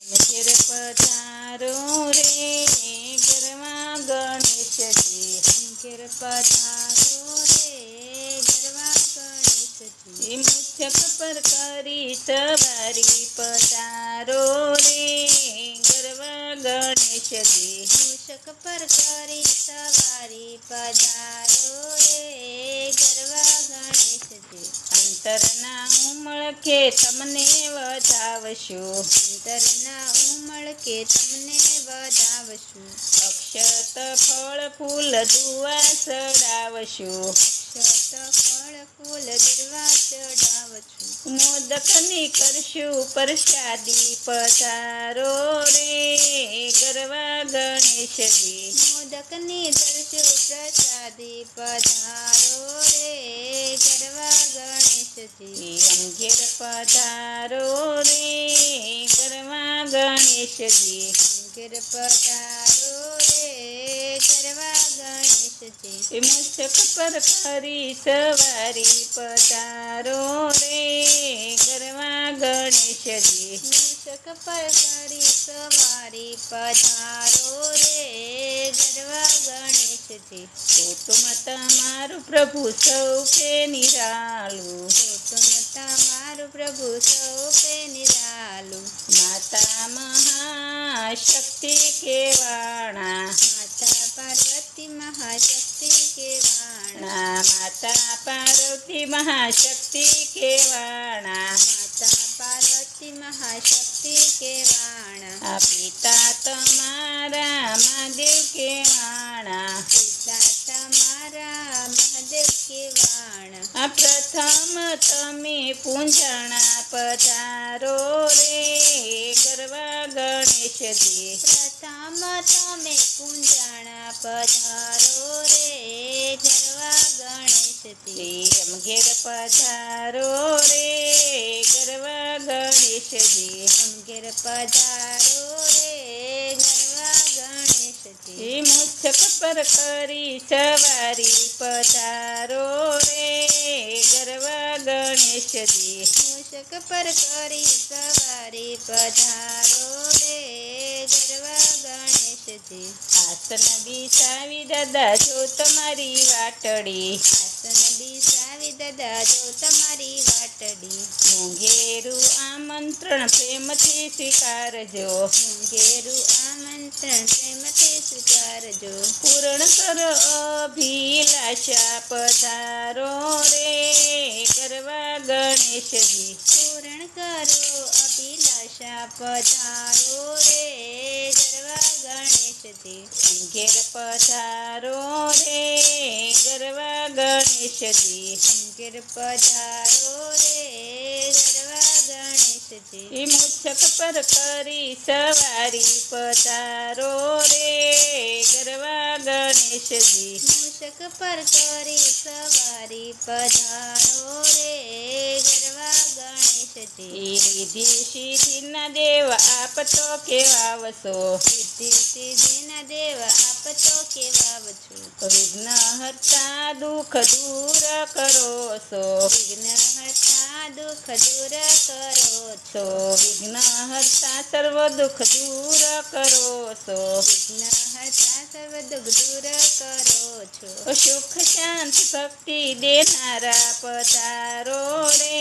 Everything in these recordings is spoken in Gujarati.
ઘેર પધારો રે ગરવા ગણેશજી, ઘેર પધારો રે ગરવા ગણેશજી, મુછક પર કરી સવારી પધારો રે ગરવા ગણેશજી, મૂષક પર કરી સવારી પધારો રે ગરવા ગણેશજી, અંતરના ઉમળકે તમને વધાવશું, અંતરના ઉમળકે તમને વધાવશું, અક્ષત ફળ ફૂલ દુઆ ચડાવશું, અક્ષત ફળ ફૂલ દુર્વા ચડાવશું, મોદકની કરશું પ્રસાદી પધારો રે ગરવા ગણેશજી, મોદકની દર્શું પ્રસાદી પધારો રે ગરવા ગણેશજી, ઘેર પધારો રે ગરવા ગણેશજી, ઘેર પધારો રે ગરવા ગણેશજી, મુછક પર કરી સવારી પધારો રે ગરવા ગણેશજી, મૂષક પર કરી સવારી પધારો રે ગરવા ગણેશજી, કુટુંબ તમારું પ્રભુ સૌકે નિરાલું, કુટુંબ તમારું પ્રભુ સૌપે નિરાલું, માતા મહાશક્તિ કેવાણા, માતા પાર્વતી મહાશક્તિ કેવાણા, માતા પાર્વતી મહાશક્તિ કેવાણા, માતા પાર્વતી મહાશક્તિ કેવાણા, પિતા તમારા મહાદેવ કેવાણા, પિતા તમારા મહાદેવ કેવાણા, પ્રથમ તમે પૂંજણા પધારો રે ગરવા ગણેશજી, પ્રથમ તમે પૂંજણા પધારો રે ગરવા ગણેશજી, ઘેર પધારો રે ગરવા ગણેશજી, ઘેર પધારો રે ગરવા ગણેશજી, મુછક પર કરી સવારી પધારો રે ગરવા ગણેશજી, મૂષક પર કરી સવારી પધારો રે ગરવા ગણેશજી, આસન બિછાવી દાદા જો તમારી વાટડી, આસન બિછાવી દાદા જો તમારી વાટડી, મોંઘેરું આમંત્રણ પ્રેમથી સ્વીકારજો, ઘેરું આમંત્રણ પ્રેમથી સ્વીકારજો, પૂર્ણ કરો અભિલાષા પધારો રે ગરવા ગણેશજી, પૂર્ણ કરો અભિલાષા પધારો રે ગરવા ગણેશજી, ઘેર પધારો રે ગરવા ગણેશજી, ઘેર પધારો રે ગરવા ગણેશજી, મુછક પર કરી સવારી પધારો રે ગરવા ગણેશજી, મૂષક પર કરી સવારી પધારો રે ગરવા ગણેશજી, રીધિ સિદ્ધિના દેવ આપ તો કેવાવશો, સિદ્ધિ સિદ્ધિના દેવ આપ તો કેવાવશો, વિઘ્ન હરતા દુઃખ દૂર કરો છો, વિઘ્ન હરતા દુઃખ દૂર કરો છો, વિઘ્ન હરતા સર્વ દુઃખ દૂર કરો છો, વિઘ્ન હરતા સર્વ દુઃખ દૂર કરો છો, સુખ શાંતિ ભક્તિ દેનારા પધારો રે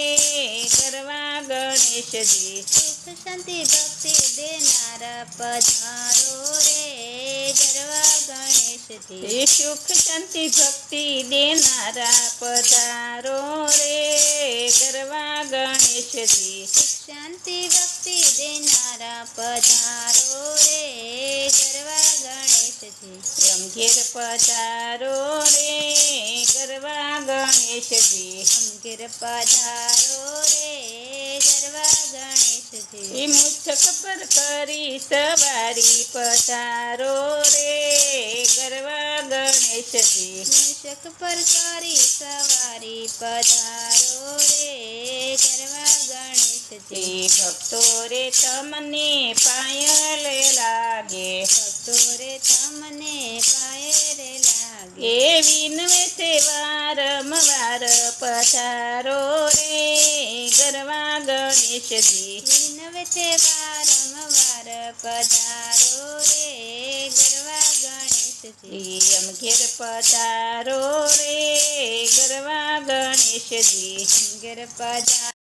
ગરવા ગણેશજી, સુખ શાંતિ ભક્તિ દેનારા પધારો રે ગરવા ગણેશજી, સુખ શાંતિ ભક્તિ દેનારા પધારો રે ગરવા ગણેશજી, સુખ શાંતિ ભક્તિ દેનારા પધારો રે ગરવા ગણેશજી, ઘેર પધારો રે ગરવા ગણેશજી, ઘેર પધારો રે ગરવા ગણેશજી, મુછક પર કરી સવારી પધારો રે ગરવા ગણેશજી, મૂષક પર કરી સવારી પધારો રે ગરવા ગણેશજી, ભક્તો રે તમને પાયલ લાગે, ભક્તો રે તમને પાયરે લાગે, એ વિનવે તે વારંવાર પધારો રે ગરવા ગણેશજી, વિનવે તે વારંવાર પધારો રે ગરવા ગણેશજી અમ ઘેર પધારો રે ગરવા ગણેશજી ઘેર પધારો